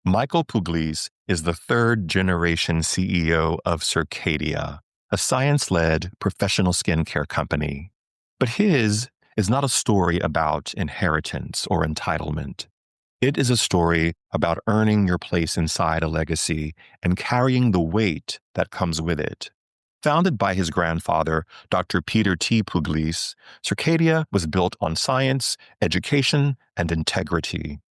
Michael Pugliese is the third-generation CEO of Circadia, a science-led professional skincare company. But his is not a story about inheritance or entitlement. It is a story about earning your place inside a legacy and carrying the weight that comes with it. Founded by his grandfather, Dr. Peter T. Pugliese, Circadia was built on science, education, and integrity.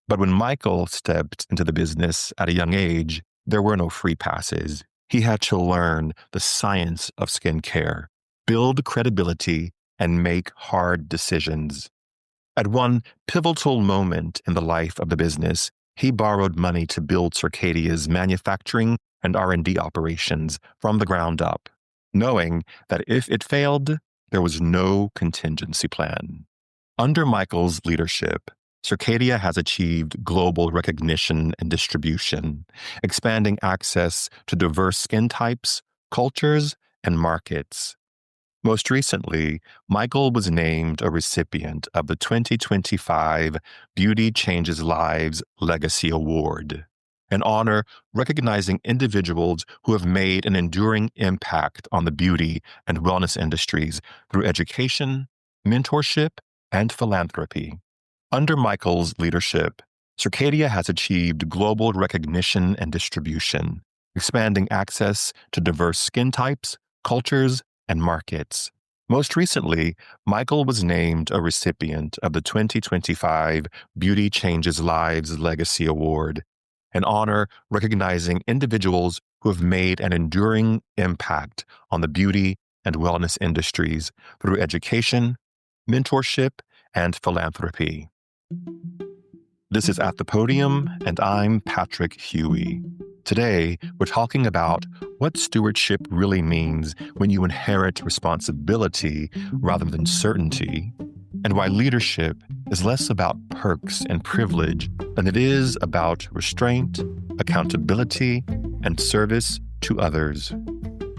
But when Michael stepped into the business at a young age, there were no free passes. He had to learn the science of skincare, build credibility, and make hard decisions. At one pivotal moment in the life of the business, he borrowed money to build Circadia's manufacturing and R&D operations from the ground up, knowing that if it failed, there was no contingency plan. Under Michael's leadership, Circadia has achieved global recognition and distribution, expanding access to diverse skin types, cultures, and markets. Most recently, Michael was named a recipient of the 2025 Beauty Changes Lives Legacy Award, an honor recognizing individuals who have made an enduring impact on the beauty and wellness industries through education, mentorship, and philanthropy. Under Michael's leadership, Circadia has achieved global recognition and distribution, expanding access to diverse skin types, cultures, and markets. Most recently, Michael was named a recipient of the 2025 Beauty Changes Lives Legacy Award, an honor recognizing individuals who have made an enduring impact on the beauty and wellness industries through education, mentorship, and philanthropy. This is At the Podium, and I'm Patrick Huey. Today, we're talking about what stewardship really means when you inherit responsibility rather than certainty, and why leadership is less about perks and privilege than it is about restraint, accountability, and service to others.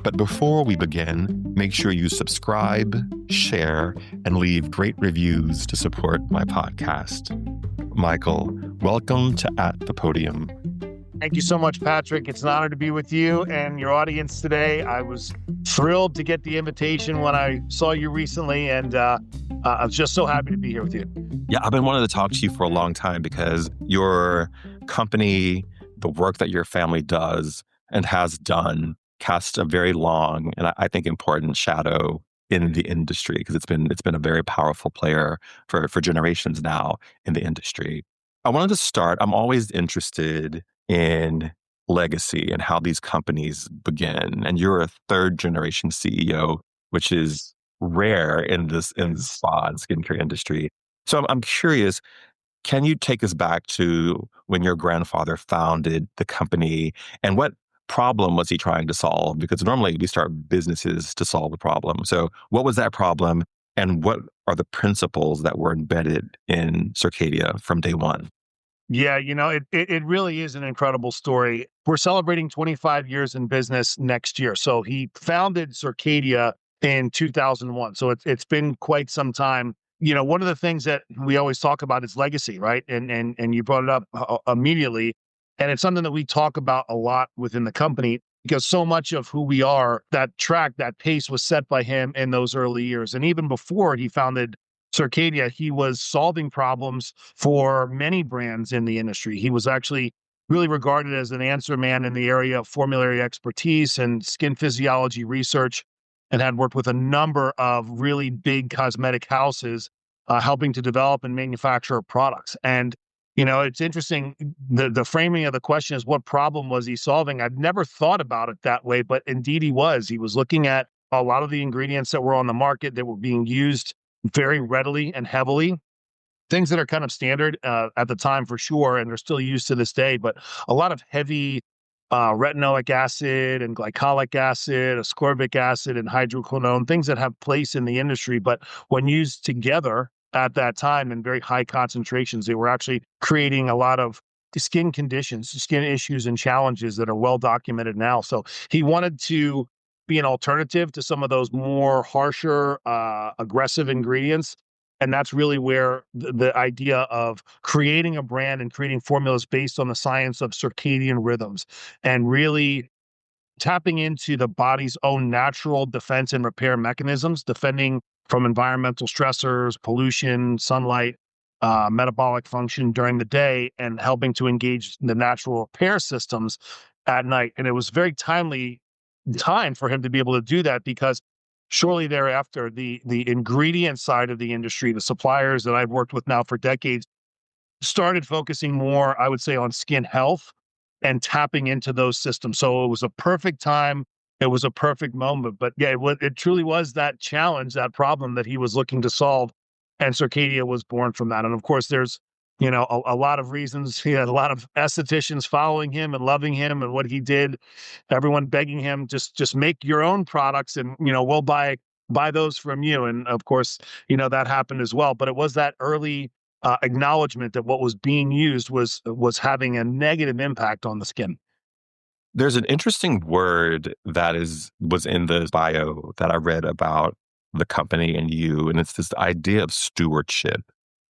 But before we begin, make sure you subscribe, share, and leave great reviews to support my podcast. Michael, welcome to At the Podium. Thank you so much, Patrick. It's an honor to be with you and your audience today. I was thrilled to get the invitation when I saw you recently, and I was just so happy to be here with you. Yeah, I've been wanting to talk to you for a long time because your company, the work that your family does and has done, casts a very long and I think important shadow in the industry because it's been a very powerful player for generations now in the industry. I wanted to start. I'm always interested in legacy and how these companies begin. And you're a third generation CEO, which is rare in the spa and skincare industry. So I'm curious, can you take us back to when your grandfather founded the company and what problem was he trying to solve? Because normally we start businesses to solve a problem. So what was that problem and what are the principles that were embedded in Circadia from day one? Yeah, it really is an incredible story. We're celebrating 25 years in business next year. So he founded Circadia in 2001. So it's been quite some time. One of the things that we always talk about is legacy, right? And you brought it up immediately. And it's something that we talk about a lot within the company because so much of who we are, that track, that pace was set by him in those early years. And even before he founded Circadia, he was solving problems for many brands in the industry. He was actually really regarded as an answer man in the area of formulary expertise and skin physiology research, and had worked with a number of really big cosmetic houses, helping to develop and manufacture products. And it's interesting. The framing of the question is, what problem was he solving? I've never thought about it that way, but indeed he was. He was looking at a lot of the ingredients that were on the market that were being used very readily and heavily, things that are kind of standard at the time for sure, and they're still used to this day, but a lot of heavy retinoic acid and glycolic acid, ascorbic acid, and hydroquinone, things that have place in the industry, but when used together at that time in very high concentrations, they were actually creating a lot of skin conditions, skin issues, and challenges that are well documented now. So he wanted to be an alternative to some of those more harsher, aggressive ingredients And that's really where the idea of creating a brand and creating formulas based on the science of circadian rhythms and really tapping into the body's own natural defense and repair mechanisms, defending from environmental stressors, pollution, sunlight, metabolic function during the day, and helping to engage the natural repair systems at night. And it was very timely time for him to be able to do that because shortly thereafter, the ingredient side of the industry, the suppliers that I've worked with now for decades, started focusing more, I would say, on skin health and tapping into those systems. So it was a perfect time. It was a perfect moment. But yeah, it truly was that challenge, that problem that he was looking to solve. And Circadia was born from that. And of course, there's, a lot of reasons. He had a lot of estheticians following him and loving him and what he did. Everyone begging him, just make your own products and, we'll buy those from you. And of course, that happened as well. But it was that early acknowledgement that what was being used was having a negative impact on the skin. There's an interesting word that was in the bio that I read about the company and you, and it's this idea of stewardship,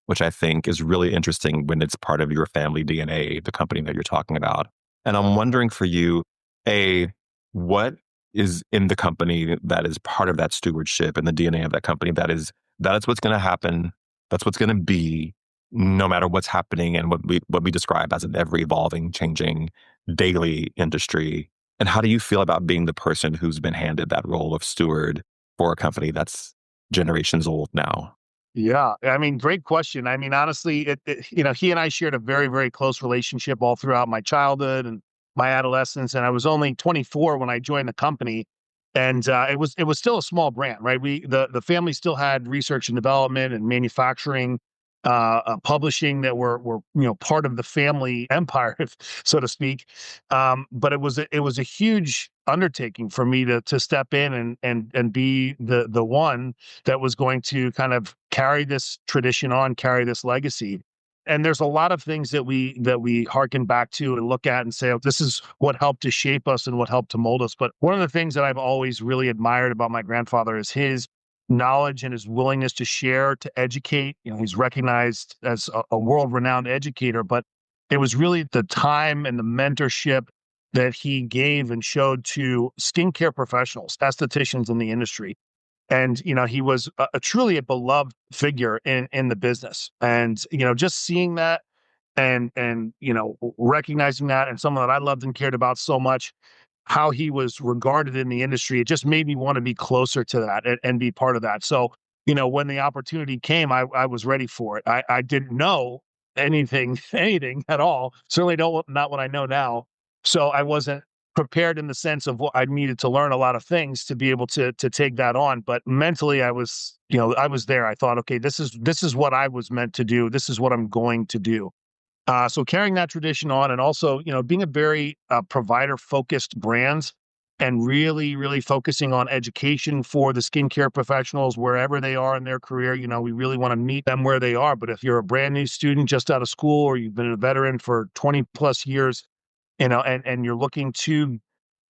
which I think is really interesting when it's part of your family DNA, the company that you're talking about. And I'm wondering for you, A, what is in the company that is part of that stewardship and the DNA of that company that is what's going to happen, that's what's going to be, no matter what's happening and what we describe as an ever evolving, changing daily industry. And how do you feel about being the person who's been handed that role of steward for a company that's generations old now? Yeah, I mean, great question. I mean, honestly, he and I shared a very, very close relationship all throughout my childhood and my adolescence. And I was only 24 when I joined the company, and it was still a small brand, right? The family still had research and development and manufacturing, publishing that were part of the family empire, so to speak. But it was a huge undertaking for me to step in and be the one that was going to kind of carry this tradition on, carry this legacy. And there's a lot of things that we harken back to and look at and say, oh, this is what helped to shape us and what helped to mold us. But one of the things that I've always really admired about my grandfather is his knowledge and his willingness to share, to educate. He's recognized as a world-renowned educator, but it was really the time and the mentorship that he gave and showed to skincare professionals, estheticians in the industry. And he was truly a beloved figure in the business. And just seeing that and recognizing that, and someone that I loved and cared about so much, how he was regarded in the industry, it just made me want to be closer to that and be part of that. So when the opportunity came, I was ready for it. I didn't know anything anything at all. Certainly don't not what I know now. So I wasn't prepared in the sense of what I needed to learn a lot of things to be able to take that on. But mentally, I was there. I thought, okay, this is what I was meant to do. This is what I'm going to do. So carrying that tradition on, and also being a very provider focused brand, and really really focusing on education for the skincare professionals wherever they are in their career. We really want to meet them where they are. But if you're a brand new student just out of school, or you've been a veteran for 20 plus years, and you're looking to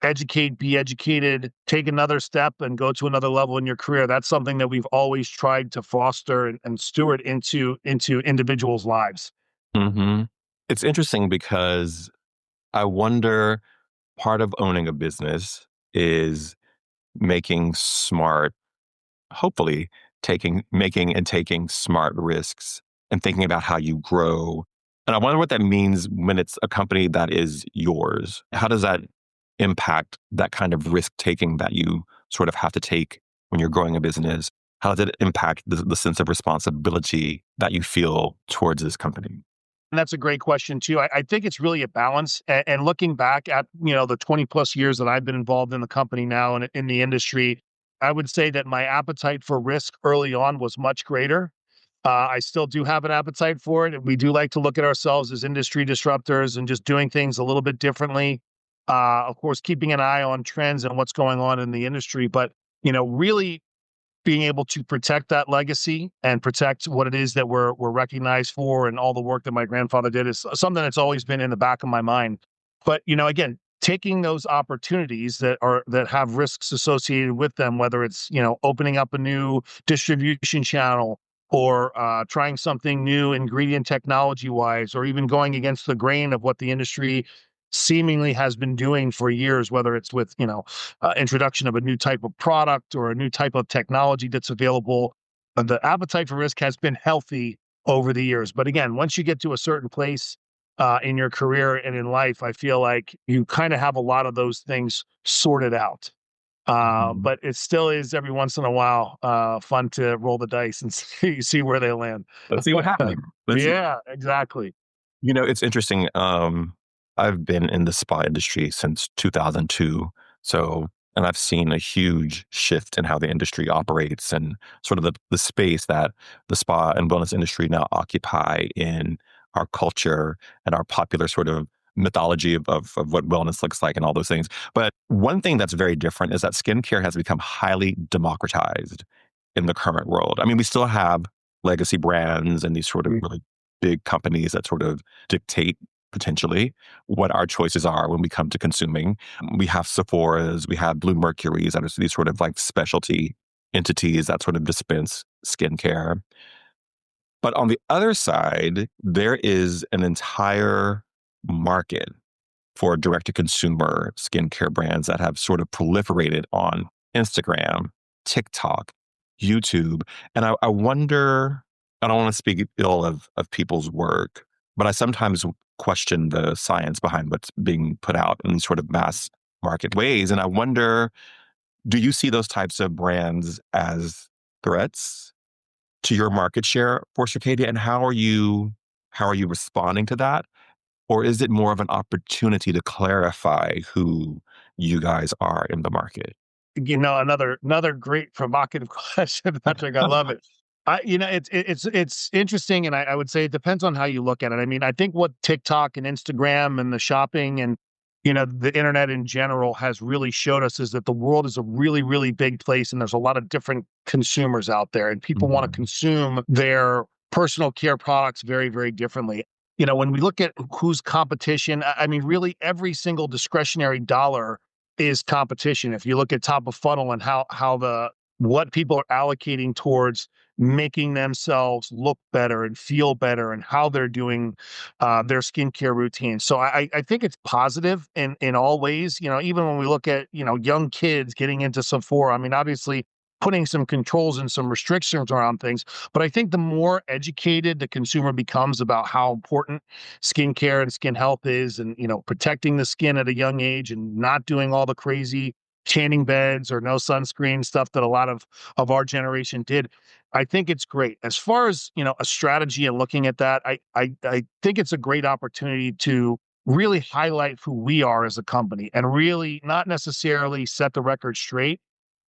educate, be educated, take another step and go to another level in your career, that's something that we've always tried to foster and steward into individuals' lives. Hmm. It's interesting because I wonder, part of owning a business is making smart, hopefully making and taking smart risks and thinking about how you grow. And I wonder what that means when it's a company that is yours. How does that impact that kind of risk taking that you sort of have to take when you're growing a business? How does it impact the sense of responsibility that you feel towards this company? And that's a great question too. I think it's really a balance. And looking back at the 20 plus years that I've been involved in the company now and in the industry, I would say that my appetite for risk early on was much greater. I still do have an appetite for it, and we do like to look at ourselves as industry disruptors and just doing things a little bit differently. Of course, keeping an eye on trends and what's going on in the industry, but really being able to protect that legacy and protect what it is that we're recognized for, and all the work that my grandfather did is something that's always been in the back of my mind. But again, taking those opportunities that have risks associated with them, whether it's opening up a new distribution channel, or trying something new ingredient technology wise, or even going against the grain of what the industry seemingly has been doing for years, whether it's with, introduction of a new type of product or a new type of technology that's available. The appetite for risk has been healthy over the years. But again, once you get to a certain place in your career and in life, I feel like you kind of have a lot of those things sorted out. Mhm. But it still is every once in a while fun to roll the dice and see where they land. Let's see what happens. Let's see. Yeah, exactly. It's interesting. I've been in the spa industry since 2002. So, and I've seen a huge shift in how the industry operates and sort of the space that the spa and wellness industry now occupy in our culture and our popular sort of mythology of what wellness looks like and all those things. But one thing that's very different is that skincare has become highly democratized in the current world. I mean, we still have legacy brands and these sort of really big companies that sort of dictate potentially what our choices are when we come to consuming. We have Sephora's, we have Blue Mercury's, and these sort of like specialty entities that sort of dispense skincare. But on the other side, there is an entire market for direct to consumer skincare brands that have sort of proliferated on Instagram, TikTok, YouTube. And I wonder, I don't want to speak ill of people's work, but I sometimes question the science behind what's being put out in sort of mass market ways. And I wonder, do you see those types of brands as threats to your market share for Circadia? And how are you responding to that? Or is it more of an opportunity to clarify who you guys are in the market? Another great provocative question, Patrick. I love it. It's interesting, and I would say it depends on how you look at it. I mean, I think what TikTok and Instagram and the shopping and the internet in general has really showed us is that the world is a really, really big place, and there's a lot of different consumers out there, and people want to Mhm. consume their personal care products very, very differently. When we look at who's competition, I mean, really every single discretionary dollar is competition. If you look at top of funnel and how the what people are allocating towards making themselves look better and feel better and how they're doing their skincare routine. So I think it's positive in all ways. Even when we look at young kids getting into Sephora, I mean, obviously putting some controls and some restrictions around things. But I think the more educated the consumer becomes about how important skincare and skin health is, and protecting the skin at a young age and not doing all the crazy tanning beds or no sunscreen stuff that a lot of our generation did. I think it's great. As far as a strategy and looking at that, I think it's a great opportunity to really highlight who we are as a company and really not necessarily set the record straight,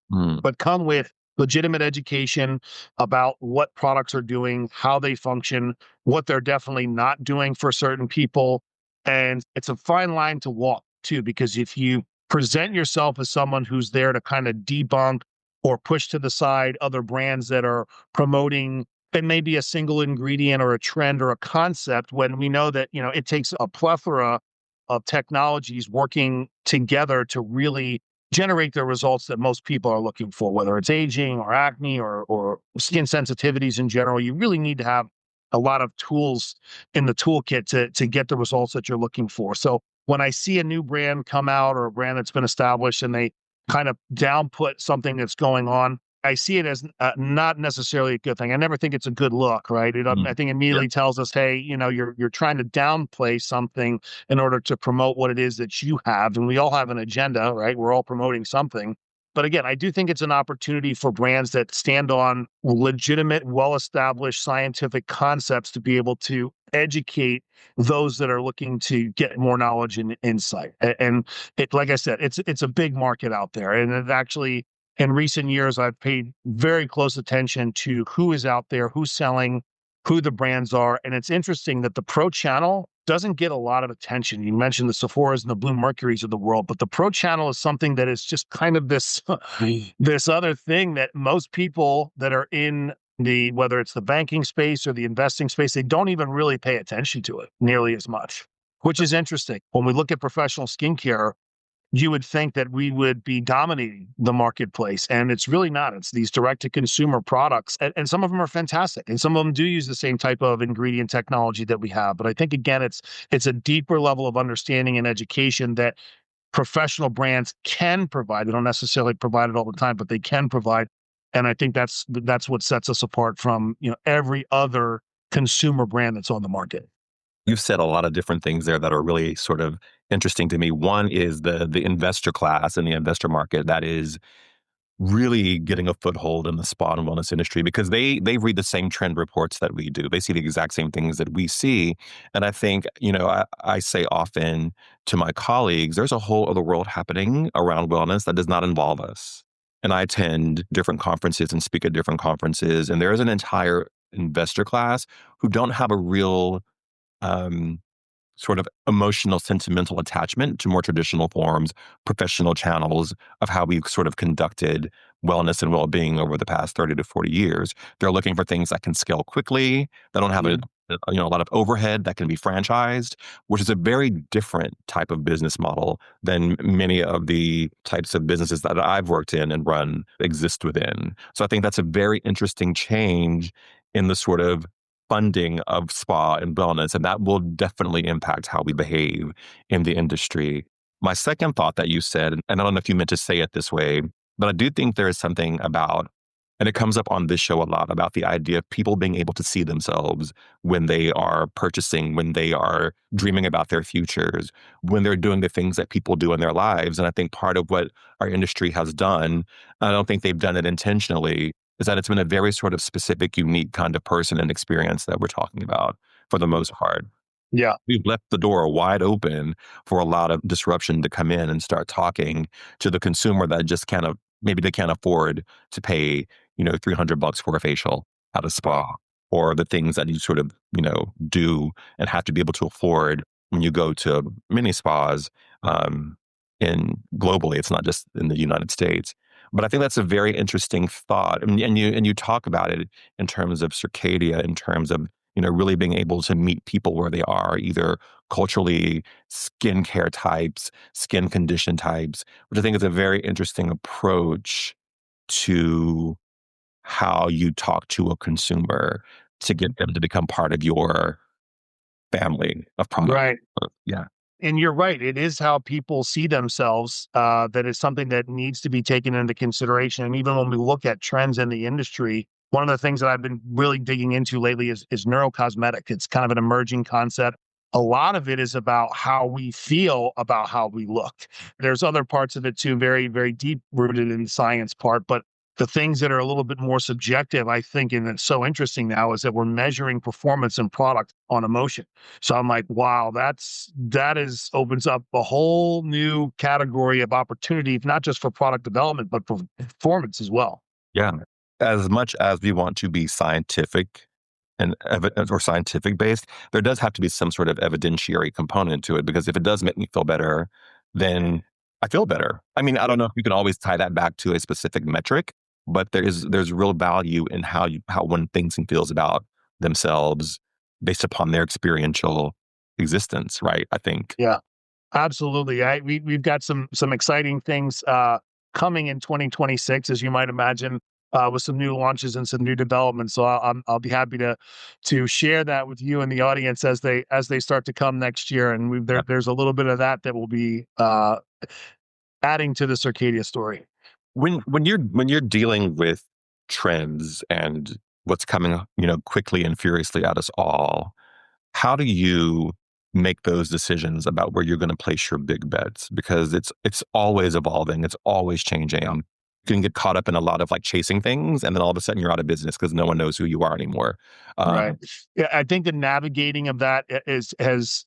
Mm, but come with legitimate education about what products are doing, how they function, what they're definitely not doing for certain people. And it's a fine line to walk too, because if you present yourself as someone who's there to kind of debunk or push to the side other brands that are promoting it may be a single ingredient or a trend or a concept, when we know that it takes a plethora of technologies working together to really generate the results that most people are looking for, whether it's aging or acne or skin sensitivities in general. You really need to have a lot of tools in the toolkit to get the results that you're looking for. So when I see a new brand come out or a brand that's been established and they kind of downput something that's going on, I see it as not necessarily a good thing. I never think it's a good look, right? mm. I think Yep. immediately tells us, hey, you're trying to downplay something in order to promote what it is that you have. And we all have an agenda, right? We're all promoting something. But again, I do think it's an opportunity for brands that stand on legitimate, well established scientific concepts to be able to educate those that are looking to get more knowledge and insight. And it, like I said, it's a big market out there. And it actually, in recent years, I've paid very close attention to who is out there, who's selling, who the brands are. And it's interesting that the pro channel doesn't get a lot of attention. You mentioned the Sephoras and the Blue Mercuries of the world, but the pro channel is something that is just kind of this this other thing that most people that are in the whether it's the banking space or the investing space, they don't even really pay attention to it nearly as much, which is interesting. When we look at professional skincare, you would think that we would be dominating the marketplace. And it's really not. It's these direct to consumer products. And some of them are fantastic. And some of them do use the same type of ingredient technology that we have. But I think again, it's a deeper level of understanding and education that professional brands can provide. They don't necessarily provide it all the time, but they can provide. And I think that's what sets us apart from, every other consumer brand that's on the market. You've said a lot of different things there that are really sort of interesting to me. One is the investor class and the investor market that is really getting a foothold in the spa and wellness industry because they read the same trend reports that we do. They see the exact same things that we see. And I think, I say often to my colleagues, there's a whole other world happening around wellness that does not involve us. And I attend different conferences and speak at different conferences. And there is an entire investor class who don't have a real um, sort of emotional, sentimental attachment to more traditional forms, professional channels of how we've sort of conducted wellness and well-being over the past 30 to 40 years. They're looking for things that can scale quickly, that don't have a lot of overhead, that can be franchised, which is a very different type of business model than many of the types of businesses that I've worked in and run exist within. So I think that's a very interesting change in the sort of funding of spa and wellness, and that will definitely impact how we behave in the industry. My second thought that you said, and I don't know if you meant to say it this way, but I do think there is something about, and it comes up on this show a lot, about the idea of people being able to see themselves when they are purchasing, when they are dreaming about their futures, when they're doing the things that people do in their lives. And I think part of what our industry has done, I don't think they've done it intentionally, is that it's been a very sort of specific, unique kind of person and experience that we're talking about for the most part. Yeah. We've left the door wide open for a lot of disruption to come in and start talking to the consumer that just maybe they can't afford to pay, $300 for a facial at a spa, or the things that you sort of, do and have to be able to afford when you go to many spas, in globally. It's not just in the United States. But I think that's a very interesting thought. And you talk about it in terms of Circadia, in terms of, really being able to meet people where they are, either culturally, skincare types, skin condition types, which I think is a very interesting approach to how you talk to a consumer to get them to become part of your family of products. Right. Yeah. And you're right. It is how people see themselves, that is something that needs to be taken into consideration. And even when we look at trends in the industry, one of the things that I've been really digging into lately is neurocosmetic. It's kind of an emerging concept. A lot of it is about how we feel about how we look. There's other parts of it too, very, very deep rooted in the science part, but the things that are a little bit more subjective, I think, and it's so interesting now is that we're measuring performance and product on emotion. So I'm like, wow, that is opens up a whole new category of opportunity, not just for product development, but for performance as well. Yeah. As much as we want to be scientific and or scientific based, there does have to be some sort of evidentiary component to it, because if it does make me feel better, then I feel better. I mean, I don't know if you can always tie that back to a specific metric, but there's real value in how one thinks and feels about themselves based upon their experiential existence, right? I think. Yeah. Absolutely. We've got some exciting things coming in 2026, as you might imagine, with some new launches and some new developments. So I'll be happy to share that with you and the audience as they start to come next year. And there's a little bit of that will be adding to the Circadia story. When you're dealing with trends and what's coming, quickly and furiously at us all, how do you make those decisions about where you're going to place your big bets? Because it's always evolving, it's always changing. You can get caught up in a lot of like chasing things, and then all of a sudden you're out of business because no one knows who you are anymore. Right. Um, Yeah, I think the navigating of that it is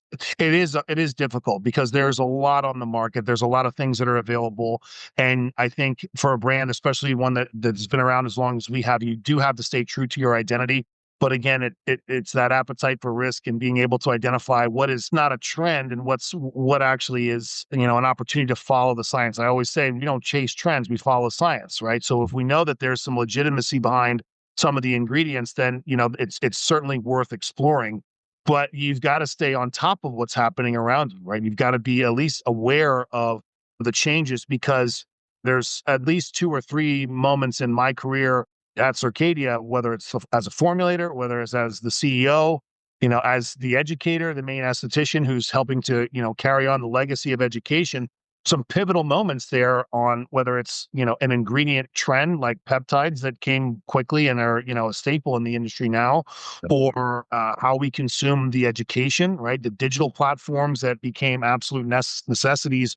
difficult because there's a lot on the market. There's a lot of things that are available, and I think for a brand, especially one that's been around as long as we have, you do have to stay true to your identity. But again, it's that appetite for risk and being able to identify what is not a trend and what actually is, an opportunity to follow the science. I always say we don't chase trends, we follow science, right? So if we know that there's some legitimacy behind some of the ingredients, then it's certainly worth exploring. But you've got to stay on top of what's happening around you, right? You've got to be at least aware of the changes, because there's at least two or three moments in my career at Circadia, whether it's as a formulator, whether it's as the CEO, as the educator, the main esthetician who's helping to, carry on the legacy of education, some pivotal moments there on whether it's, an ingredient trend like peptides that came quickly and are, a staple in the industry now, or how we consume the education, right? The digital platforms that became absolute necessities,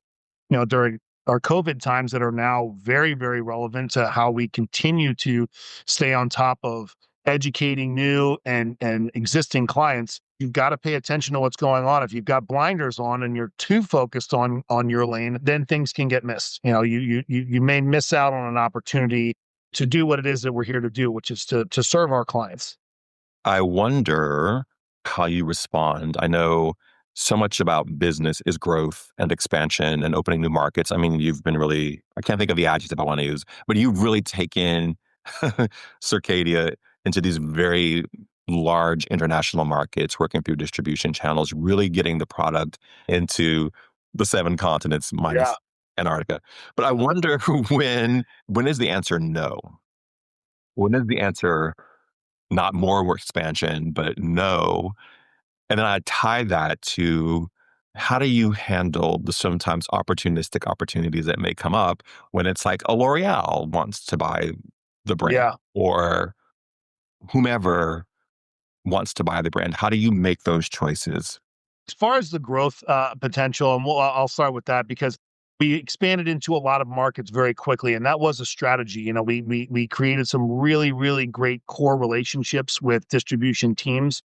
during our COVID times that are now very, very relevant to how we continue to stay on top of educating new and existing clients. You've got to pay attention to what's going on. If you've got blinders on and you're too focused on your lane, then things can get missed. You may miss out on an opportunity to do what it is that we're here to do, which is to serve our clients. I wonder how you respond. I know so much about business is growth and expansion and opening new markets. I mean, you've been really, I can't think of the adjective I want to use, but you've really taken Circadia into these very large international markets, working through distribution channels, really getting the product into the seven continents Yeah. minus Antarctica. But I wonder when is the answer no? When is the answer not more work expansion, but no? And then I tie that to how do you handle the sometimes opportunistic opportunities that may come up when it's like a L'Oreal wants to buy the brand Yeah. or whomever wants to buy the brand? How do you make those choices? As far as the growth potential, and I'll start with that because we expanded into a lot of markets very quickly, and that was a strategy. We created some really, really great core relationships with distribution teams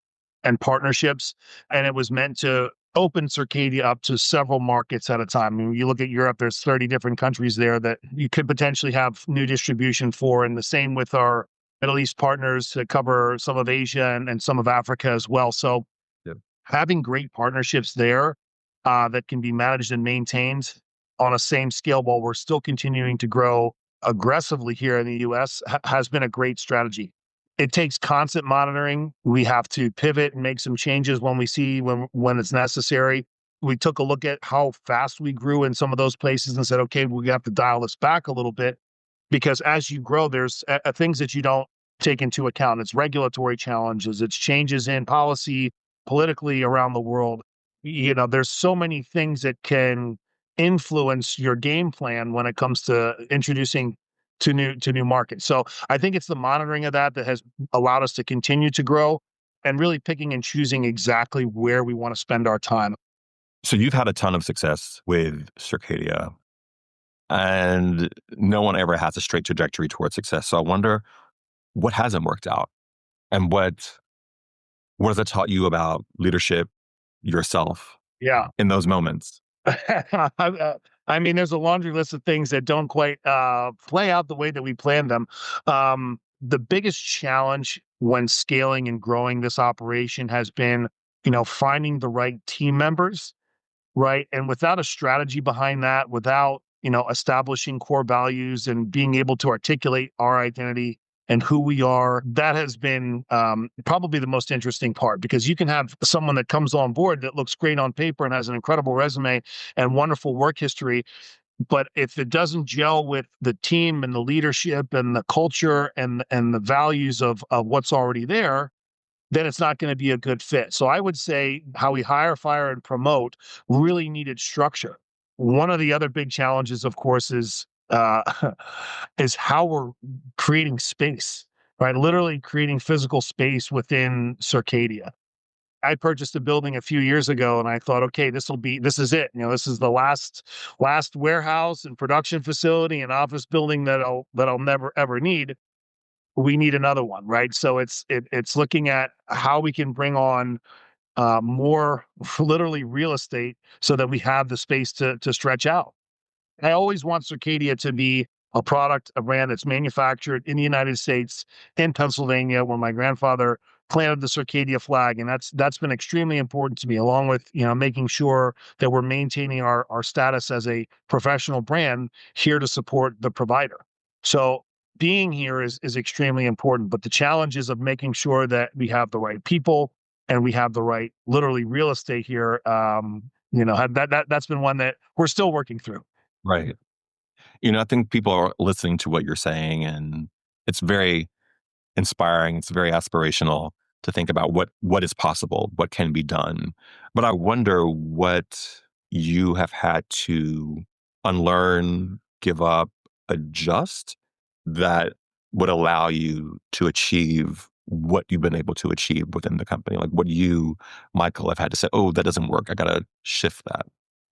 and partnerships, and it was meant to open Circadia up to several markets at a time. I mean, you look at Europe, there's 30 different countries there that you could potentially have new distribution for, and the same with our Middle East partners to cover some of Asia and some of Africa as well. So having great partnerships there that can be managed and maintained on a same scale while we're still continuing to grow aggressively here in the US has been a great strategy. It takes constant monitoring. We have to pivot and make some changes when we see when it's necessary. We took a look at how fast we grew in some of those places and said, okay, we have to dial this back a little bit because as you grow, there's things that you don't take into account. It's regulatory challenges, it's changes in policy politically around the world. There's so many things that can influence your game plan when it comes to introducing to new markets. So I think it's the monitoring of that has allowed us to continue to grow and really picking and choosing exactly where we want to spend our time. So you've had a ton of success with Circadia, and no one ever has a straight trajectory towards success. So I wonder what hasn't worked out and what has it taught you about leadership, yourself Yeah. in those moments? I mean, there's a laundry list of things that don't quite play out the way that we planned them. The biggest challenge when scaling and growing this operation has been, finding the right team members, right? And without a strategy behind that, without, establishing core values and being able to articulate our identity and who we are, that has been probably the most interesting part because you can have someone that comes on board that looks great on paper and has an incredible resume and wonderful work history. But if it doesn't gel with the team and the leadership and the culture and the values of what's already there, then it's not going to be a good fit. So I would say how we hire, fire, and promote really needed structure. One of the other big challenges, of course, is uh, is how we're creating space, right? Literally creating physical space within Circadia. I purchased a building a few years ago, and I thought, okay, this is it. This is the last warehouse and production facility and office building that I'll never ever need. We need another one, right? So it's looking at how we can bring on more literally real estate so that we have the space to stretch out. I always want Circadia to be a product, a brand that's manufactured in the United States, in Pennsylvania, where my grandfather planted the Circadia flag, and that's been extremely important to me. Along with making sure that we're maintaining our status as a professional brand here to support the provider. So being here is extremely important. But the challenges of making sure that we have the right people and we have the right literally real estate here, that's been one that we're still working through. Right. I think people are listening to what you're saying, and it's very inspiring. It's very aspirational to think about what is possible, what can be done. But I wonder what you have had to unlearn, give up, adjust that would allow you to achieve what you've been able to achieve within the company. Like what you, Michael, have had to say, oh, that doesn't work. I got to shift that.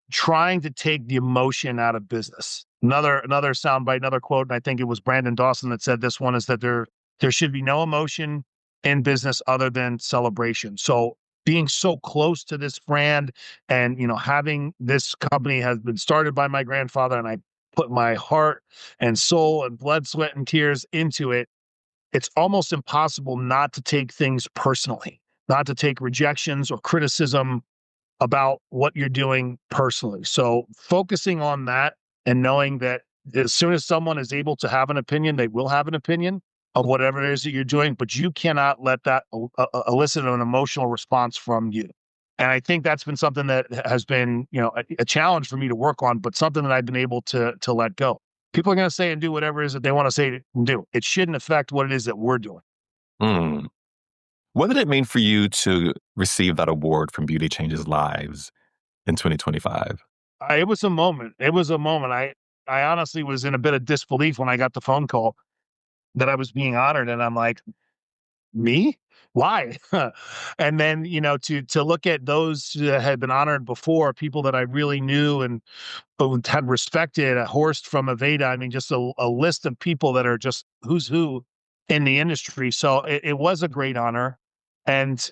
Trying to take the emotion out of business. Another soundbite, another quote, and I think it was Brandon Dawson that said this one is that there should be no emotion in business other than celebration. So being so close to this brand and having this company has been started by my grandfather and I put my heart and soul and blood, sweat, and tears into it, it's almost impossible not to take things personally, not to take rejections or criticism about what you're doing personally. So focusing on that and knowing that as soon as someone is able to have an opinion, they will have an opinion of whatever it is that you're doing, but you cannot let that elicit an emotional response from you. And I think that's been something that has been, a challenge for me to work on, but something that I've been able to let go. People are going to say and do whatever it is that they want to say and do. It shouldn't affect what it is that we're doing. Mm. What did it mean for you to receive that award from Beauty Changes Lives in 2025? It was a moment. It was a moment. I honestly was in a bit of disbelief when I got the phone call that I was being honored, and I'm like, "Me? Why?" And then, to look at those that had been honored before, people that I really knew and had respected, Horst from Aveda. I mean, just a list of people that are just who's who in the industry. So it was a great honor, and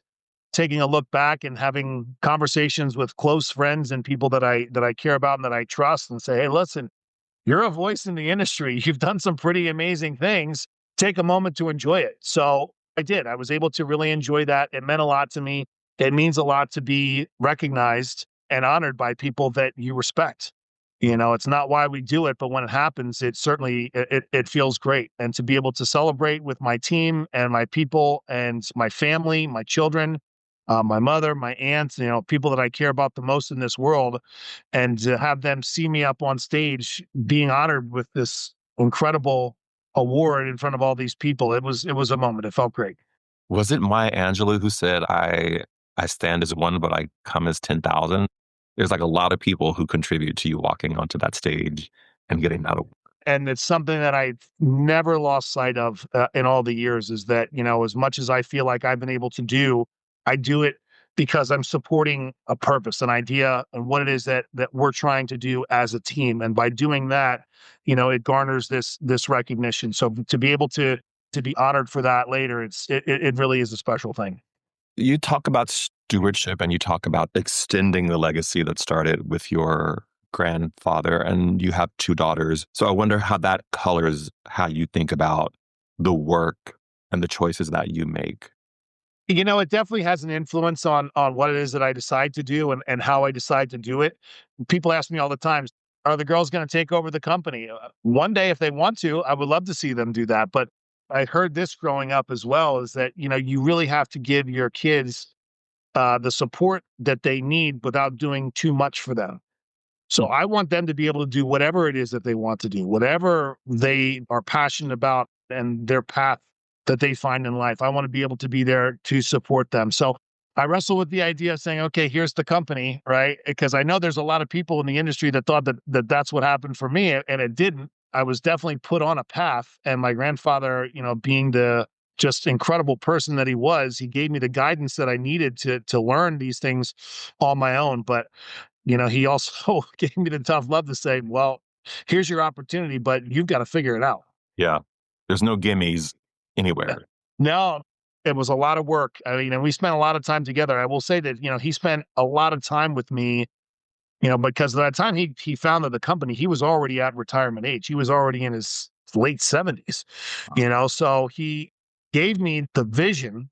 taking a look back and having conversations with close friends and people that I care about and that I trust and say, "Hey, listen, you're a voice in the industry. You've done some pretty amazing things. Take a moment to enjoy it." So I did. I was able to really enjoy that. It meant a lot to me. It means a lot to be recognized and honored by people that you respect. It's not why we do it, but when it happens, it certainly it feels great. And to be able to celebrate with my team and my people and my family, my children, my mother, my aunts, people that I care about the most in this world, and to have them see me up on stage being honored with this incredible award in front of all these people, it was a moment. It felt great. Was it Maya Angelou who said, I stand as one, but I come as 10,000? There's like a lot of people who contribute to you walking onto that stage and getting that award. And it's something that I've never lost sight of in all the years is that, as much as I feel like I've been able to do, I do it because I'm supporting a purpose, an idea, and what it is that we're trying to do as a team. And by doing that, it garners this recognition. So to be able to be honored for that later, it really is a special thing. You talk about stewardship and you talk about extending the legacy that started with your grandfather, and you have two daughters. So I wonder how that colors how you think about the work and the choices that you make. It definitely has an influence on what it is that I decide to do and how I decide to do it. People ask me all the time, "Are the girls going to take over the company?" One day, if they want to, I would love to see them do that. But I heard this growing up as well: is that you really have to give your kids the support that they need without doing too much for them. So I want them to be able to do whatever it is that they want to do, whatever they are passionate about and their path that they find in life. I want to be able to be there to support them. So I wrestle with the idea of saying, okay, here's the company, right? Because I know there's a lot of people in the industry that thought that that's what happened for me, and it didn't. I was definitely put on a path, and my grandfather, being the just incredible person that he was, he gave me the guidance that I needed to learn these things on my own. But he also gave me the tough love to say, well, here's your opportunity, but you've got to figure it out. Yeah. There's no gimmies anywhere. No, it was a lot of work. I mean, and we spent a lot of time together. I will say that, he spent a lot of time with me, because by the time he founded the company, he was already at retirement age. He was already in his late 70s, so he gave me the vision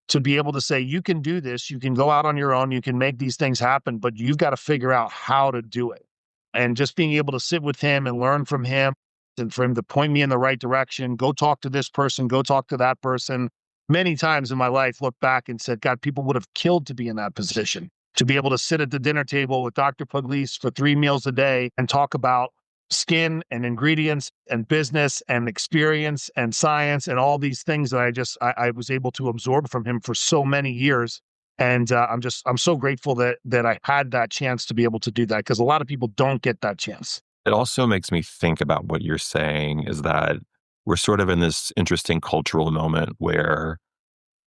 to be able to say, you can do this, you can go out on your own, you can make these things happen, but you've got to figure out how to do it. And just being able to sit with him and learn from him and for him to point me in the right direction, go talk to this person, go talk to that person. Many times in my life, look back and said, God, people would have killed to be in that position, to be able to sit at the dinner table with Dr. Pugliese for 3 meals a day and talk about skin and ingredients and business and experience and science and all these things that I was able to absorb from him for so many years. And I'm so grateful that I had that chance to be able to do that, because a lot of people don't get that chance. It also makes me think about what you're saying is that we're sort of in this interesting cultural moment where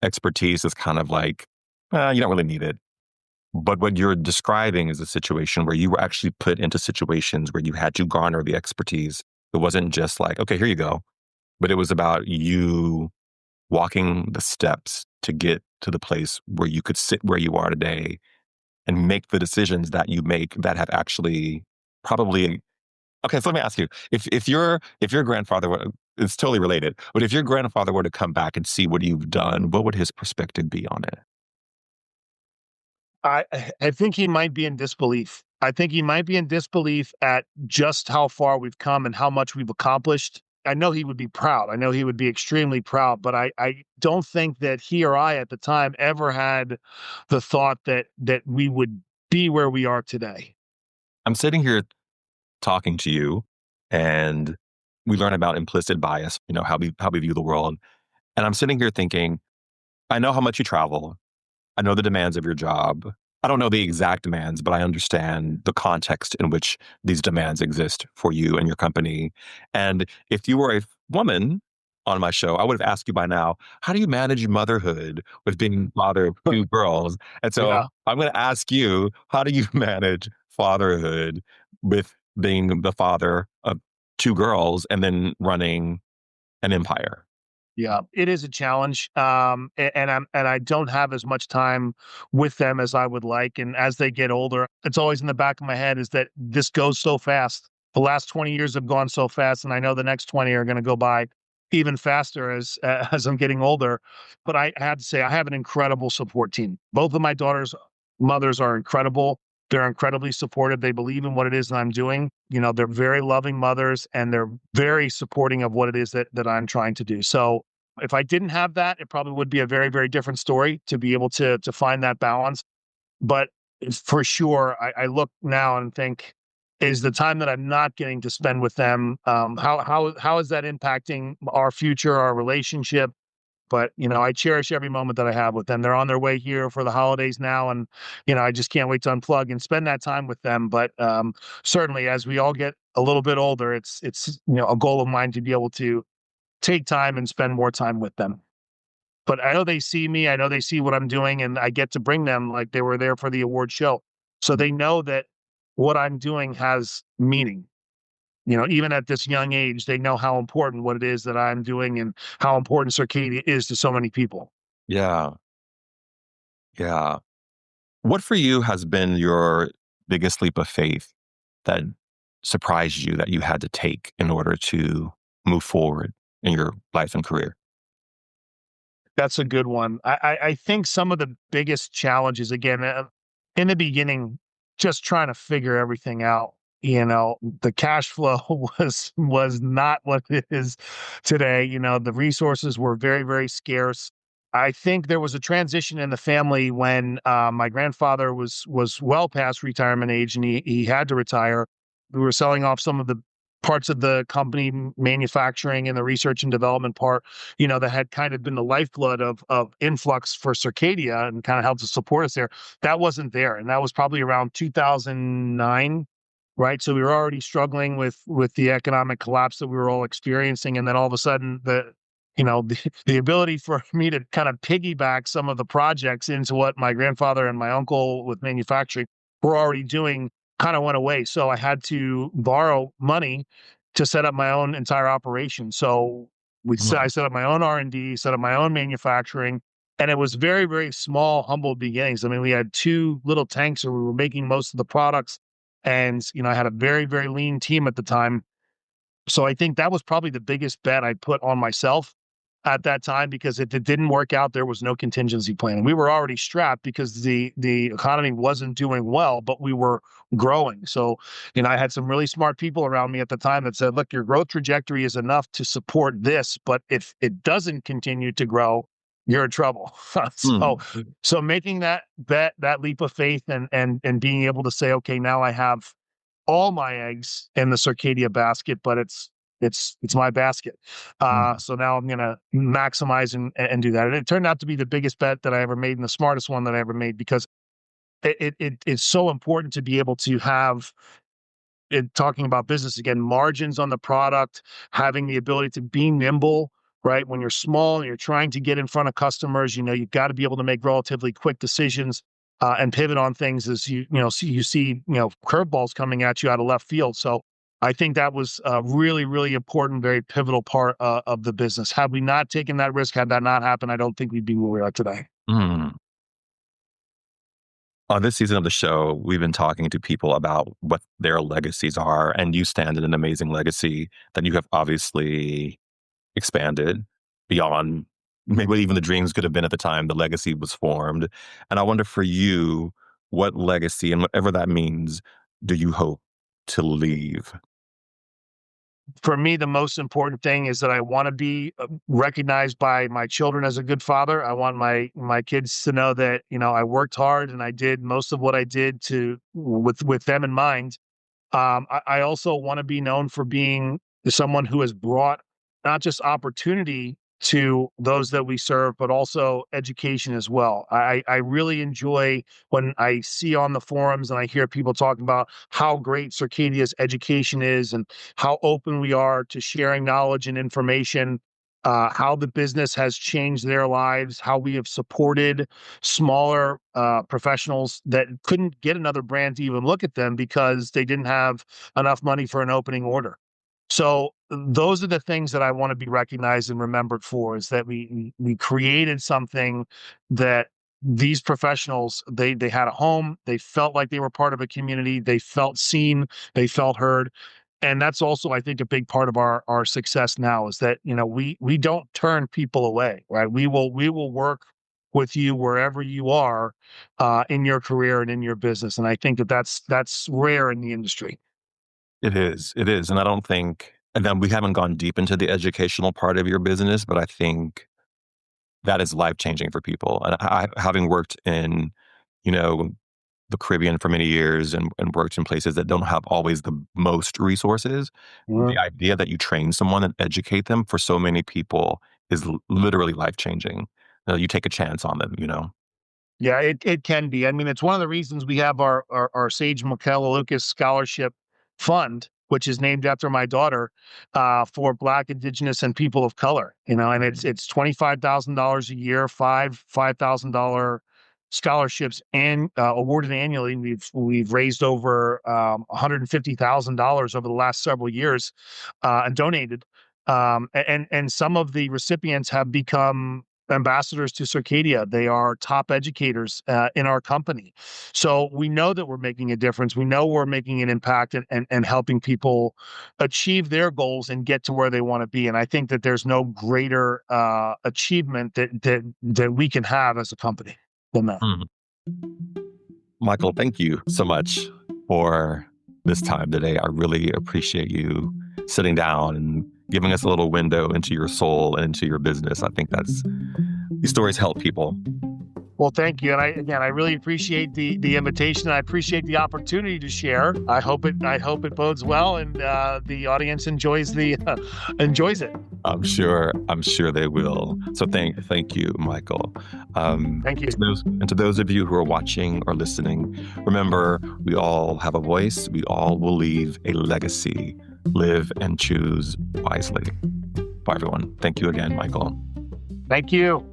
expertise is kind of like, you don't really need it. But what you're describing is a situation where you were actually put into situations where you had to garner the expertise. It wasn't just like, okay, here you go. But it was about you walking the steps to get to the place where you could sit where you are today and make the decisions that you make that have actually probably. Okay, so let me ask you: if your grandfather it's totally related, but if your grandfather were to come back and see what you've done, what would his perspective be on it? I think he might be in disbelief. I think he might be in disbelief at just how far we've come and how much we've accomplished. I know he would be proud. I know he would be extremely proud, but I don't think that he or I at the time ever had the thought that we would be where we are today. I'm sitting here talking to you, and we learn about implicit bias. How we view the world, and I'm sitting here thinking, I know how much you travel. I know the demands of your job. I don't know the exact demands, but I understand the context in which these demands exist for you and your company. And if you were a woman on my show, I would have asked you by now, how do you manage motherhood with being father of two girls? And so Yeah. I'm going to ask you, how do you manage fatherhood with being the father of two girls and then running an empire? Yeah, it is a challenge, and I don't have as much time with them as I would like. And as they get older, it's always in the back of my head is that this goes so fast. The last 20 years have gone so fast, and I know the next 20 are going to go by even faster as as I'm getting older. But I have to say, I have an incredible support team. Both of my daughters' mothers are incredible. They're incredibly supportive. They believe in what it is that I'm doing. They're very loving mothers, and they're very supporting of what it is that I'm trying to do. So if I didn't have that, it probably would be a very, very different story to be able to find that balance. But for sure, I look now and think, is the time that I'm not getting to spend with them, how is that impacting our future, our relationship? But I cherish every moment that I have with them. They're on their way here for the holidays now, and I just can't wait to unplug and spend that time with them. But certainly, as we all get a little bit older, it's a goal of mine to be able to take time and spend more time with them. But I know they see me, I know they see what I'm doing, and I get to bring them like they were there for the award show. So they know that what I'm doing has meaning. Even at this young age, they know how important what it is that I'm doing and how important Circadia is to so many people. Yeah. Yeah. What for you has been your biggest leap of faith that surprised you that you had to take in order to move forward in your life and career? That's a good one. I think some of the biggest challenges, again, in the beginning, just trying to figure everything out. The cash flow was not what it is today. The resources were very, very scarce. I think there was a transition in the family when my grandfather was well past retirement age, and he had to retire. We were selling off some of the parts of the company, manufacturing and the research and development part, that had kind of been the lifeblood of influx for Circadia and kind of helped to support us there. That wasn't there, and that was probably around 2009, right? So we were already struggling with the economic collapse that we were all experiencing, and then all of a sudden the ability for me to kind of piggyback some of the projects into what my grandfather and my uncle with manufacturing were already doing kind of went away. So I had to borrow money to set up my own entire operation. So I Mhm. set up my own R&D, set up my own manufacturing, and it was very, very small, humble beginnings. I mean, we had two little tanks, and we were making most of the products. And I had a very, very lean team at the time. So I think that was probably the biggest bet I put on myself at that time, because if it didn't work out, there was no contingency plan. And we were already strapped because the economy wasn't doing well, but we were growing. So, I had some really smart people around me at the time that said, look, your growth trajectory is enough to support this, but if it doesn't continue to grow, you're in trouble. so Mm, so making that leap of faith and being able to say, okay, now I have all my eggs in the Circadia basket, but it's my basket. mm. So now I'm gonna maximize and do that. And it turned out to be the biggest bet that I ever made and the smartest one that I ever made because it's so important to be able to have talking about business again, margins on the product, having the ability to be nimble, right? When you're small and you're trying to get in front of customers, you've got to be able to make relatively quick decisions and pivot on things as you see curveballs coming at you out of left field. So I think that was a really, really important, very pivotal part of the business. Had we not taken that risk, had that not happened, I don't think we'd be where we are today. Mm. On this season of the show, we've been talking to people about what their legacies are, and you stand in an amazing legacy that you have obviously expanded beyond maybe even the dreams could have been at the time the legacy was formed. And I wonder for you, what legacy and whatever that means, do you hope to leave? For me, the most important thing is that I want to be recognized by my children as a good father. I want my kids to know that I worked hard and I did most of what I did to with them in mind. I also want to be known for being someone who has brought not just opportunity to those that we serve, but also education as well. I really enjoy when I see on the forums and I hear people talking about how great Circadia's education is and how open we are to sharing knowledge and information. How the business has changed their lives, how we have supported smaller professionals that couldn't get another brand to even look at them because they didn't have enough money for an opening order. So those are the things that I want to be recognized and remembered for is that we created something that these professionals they had a home, they felt like they were part of a community, they felt seen, they felt heard. And that's also, I think, a big part of our success now is that we don't turn people away, right? We will work with you wherever you are in your career and in your business, and I think that's rare in the industry. It is. And I don't think, and then we haven't gone deep into the educational part of your business, but I think that is life changing for people. And having worked in, you know, the Caribbean for many years and worked in places that don't have always the most resources, the Mhm. idea that you train someone and educate them for so many people is literally life changing. You take a chance on them. Yeah, it can be. I mean, it's one of the reasons we have our Sage Michaela Lucas Scholarship Fund, which is named after my daughter, for Black, Indigenous, and people of color. And it's $25,000 a year, $5,000 scholarships and awarded annually. We've raised over $150,000 over the last several years and donated. And some of the recipients have become ambassadors to Circadia. They are top educators in our company. So we know that we're making a difference. We know we're making an impact and helping people achieve their goals and get to where they want to be. And I think that there's no greater achievement that we can have as a company than that. Mm. Michael, thank you so much for this time today. I really appreciate you sitting down and giving us a little window into your soul and into your business. I think these stories help people. Well, thank you, and I really appreciate the invitation. I appreciate the opportunity to share. I hope it bodes well, and the audience enjoys it. I'm sure they will. So thank you, Michael. Thank you. To those of you who are watching or listening, remember we all have a voice. We all will leave a legacy. Live and choose wisely. Bye, everyone. Thank you again, Michael. Thank you.